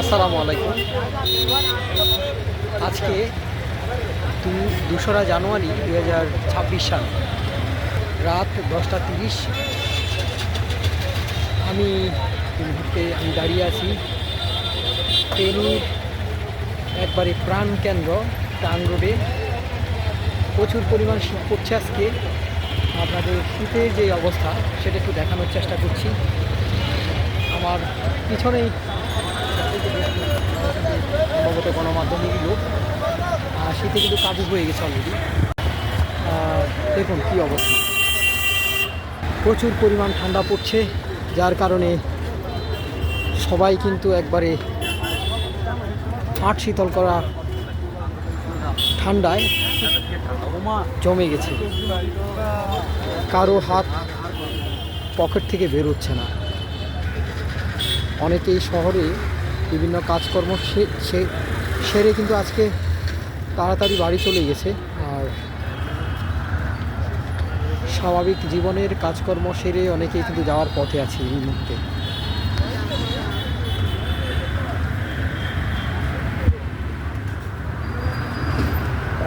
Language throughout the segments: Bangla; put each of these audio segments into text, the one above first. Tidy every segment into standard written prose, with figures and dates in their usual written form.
আসসালামু আলাইকুম। আজকে 2রা জানুয়ারি 2026 সাল, রাত 10টা 30। আমি এই মুহূর্তে দাঁড়িয়ে আছি ফেনীর একবারে প্রাণ কেন্দ্র টাউন রোডে। প্রচুর পরিমাণ শীত পড়ছে আজকে। আপনাদের শীতের যে অবস্থা সেটা একটু দেখানোর চেষ্টা করছি। আমার পিছনেই সম্ভবত গণমাধ্যমেরই লোক। শীতে কিন্তু কাবু হয়ে গেছে অলরেডি। দেখুন কী অবস্থা, প্রচুর পরিমাণ ঠান্ডা পড়ছে, যার কারণে সবাই কিন্তু একবারে হাট শীতল করা ঠান্ডায় জমে গেছে। কারো হাত পকেট থেকে বেরোচ্ছে না। অনেকেই শহরে বিভিন্ন কাজকর্ম সেরে কিন্তু আজকে তাড়াতাড়ি বাড়ি চলে গেছে, আর স্বাভাবিক জীবনের কাজকর্ম সেরে অনেকেই কিন্তু যাওয়ার পথে আছে এই মুহূর্তে।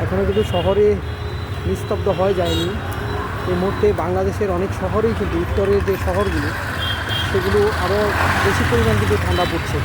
এখনও কিন্তু শহরে নিস্তব্ধ হয়ে যায়নি। এই মুহূর্তে বাংলাদেশের অনেক শহরেই কিন্তু উত্তরের যে শহরগুলো সেগুলো আরও বেশি পরিমাণ কিন্তু ঠান্ডা পড়ছে।